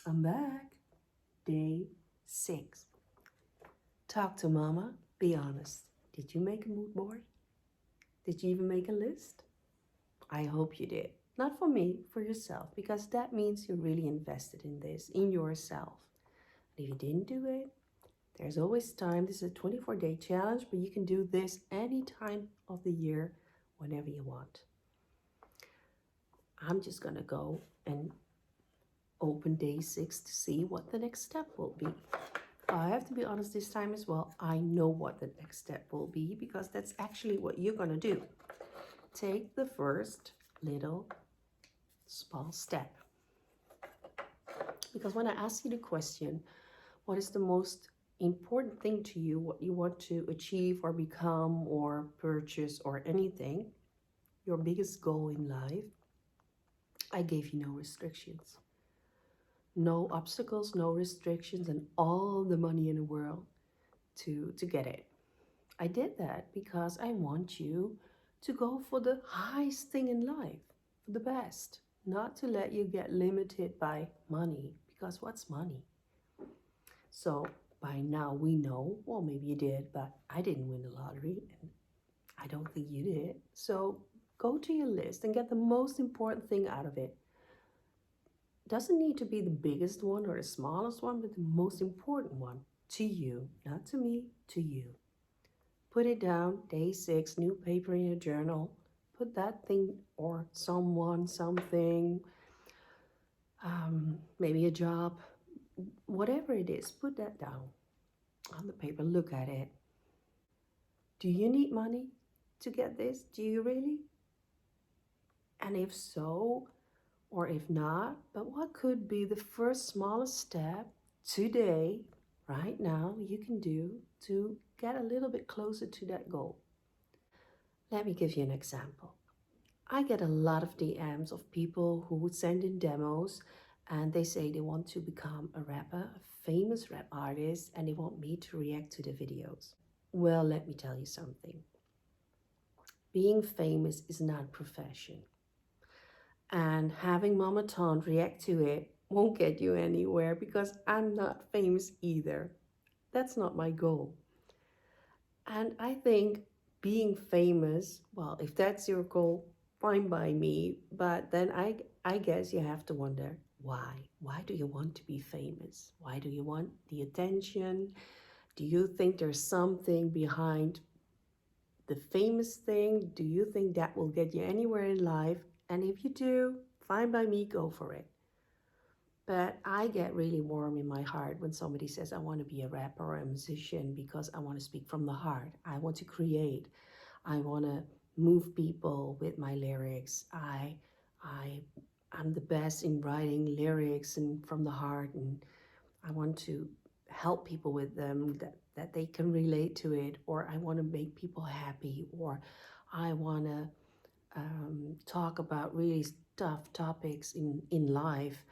I'm back. Day 6. Talk to mama. Be honest. Did you make a mood board? Did you even make a list? I hope you did. Not for me, for yourself, because that means you're really invested in this, in yourself. And if you didn't do it, there's always time. This is a 24-day challenge, but you can do this any time of the year, whenever you want. I'm just going to go and open day 6 to see what the next step will be. I have to be honest this time as well. I know what the next step will be because that's actually what you're going to do. Take the first little small step. Because when I ask you the question, what is the most important thing to you, what you want to achieve or become or purchase or anything, your biggest goal in life, I gave you no restrictions. No obstacles, no restrictions, and all the money in the world to get it. I did that because I want you to go for the highest thing in life, for the best, not to let you get limited by money, because what's money? So by now we know, well, maybe you did, but I didn't win the lottery, and I don't think you did. So go to your list and get the most important thing out of it. Doesn't need to be the biggest one or the smallest one, but the most important one to you, not to me, to you. Put it down, day 6, new paper in your journal. Put that thing or someone, something, maybe a job, whatever it is, put that down on the paper. Look at it. Do you need money to get this? Do you really? And if so, or if not, but what could be the first smallest step today, right now, you can do to get a little bit closer to that goal? Let me give you an example. I get a lot of DMs of people who would send in demos and they say they want to become a rapper, a famous rap artist, and they want me to react to the videos. Well, let me tell you something. Being famous is not a profession. And having MommaTaunT react to it won't get you anywhere because I'm not famous either. That's not my goal. And I think being famous, well, if that's your goal, fine by me. But then I guess you have to wonder why. Why do you want to be famous? Why do you want the attention? Do you think there's something behind the famous thing? Do you think that will get you anywhere in life? And if you do, fine by me, go for it. But I get really warm in my heart when somebody says, I want to be a rapper or a musician because I want to speak from the heart. I want to create. I want to move people with my lyrics. I'm the best in writing lyrics and from the heart, and I want to help people with them that they can relate to it, or I want to make people happy, or I want to talk about really tough topics in life,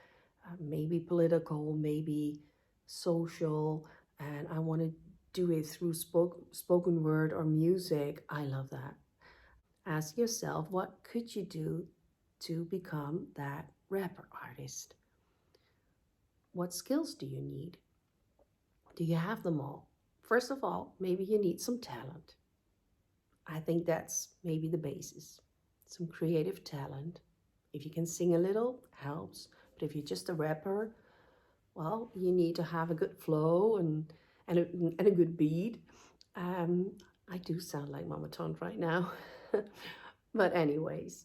maybe political, maybe social, and I want to do it through spoken word or music. I love that. Ask yourself, what could you do to become that rapper artist? What skills do you need? Do you have them all? First of all, maybe you need some talent. I think that's maybe the basis. Some creative talent. If you can sing a little, helps. But if you're just a rapper, well, you need to have a good flow and a good beat. I do sound like MommaTaunT right now. But anyways,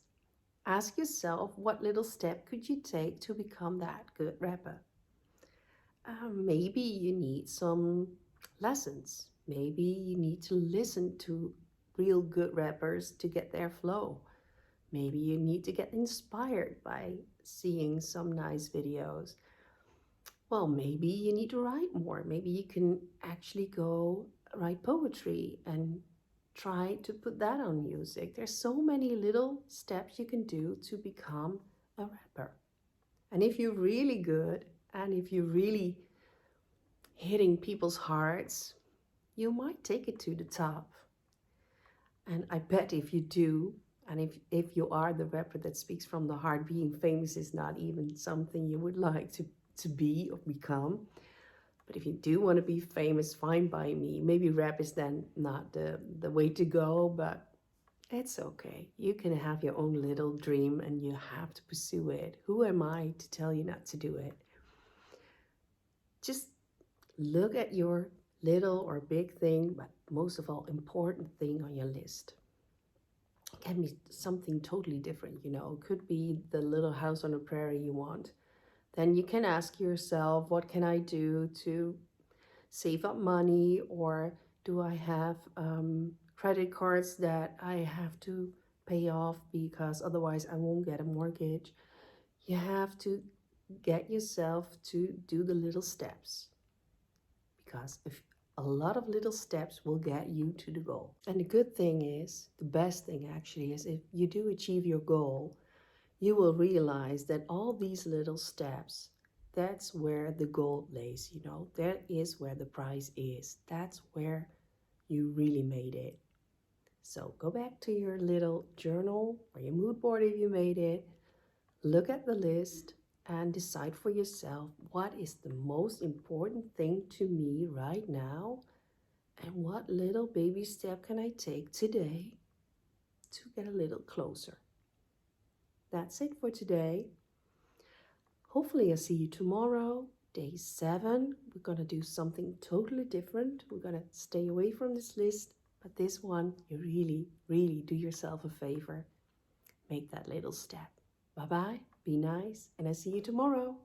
ask yourself, what little step could you take to become that good rapper? Maybe you need some lessons. Maybe you need to listen to real good rappers to get their flow. Maybe you need to get inspired by seeing some nice videos. Well, maybe you need to write more. Maybe you can actually go write poetry and try to put that on music. There's so many little steps you can do to become a rapper. And if you're really good and if you're really hitting people's hearts, you might take it to the top. And I bet if you do, and if you are the rapper that speaks from the heart, being famous is not even something you would like to be or become. But if you do want to be famous, fine by me. Maybe rap is then not the way to go, but it's okay. You can have your own little dream and you have to pursue it. Who am I to tell you not to do it? Just look at your little or big thing, but most of all, important thing on your list. It can be something totally different, you know. It could be the little house on the prairie you want. Then you can ask yourself, what can I do to save up money, or do I have credit cards that I have to pay off because otherwise I won't get a mortgage? You have to get yourself to do the little steps, because if a lot of little steps will get you to the goal. And the good thing is, the best thing actually is, if you do achieve your goal, you will realize that all these little steps, that's where the gold lays, you know. That is where the prize is. That's where you really made it. So go back to your little journal or your mood board if you made it. Look at the list and decide for yourself, what is the most important thing to me right now, and what little baby step can I take today to get a little closer. That's it for today. Hopefully I'll see you tomorrow, day 7. We're going to do something totally different. We're going to stay away from this list, but this one, you really, really do yourself a favor. Make that little step. Bye-bye, be nice, and I'll see you tomorrow.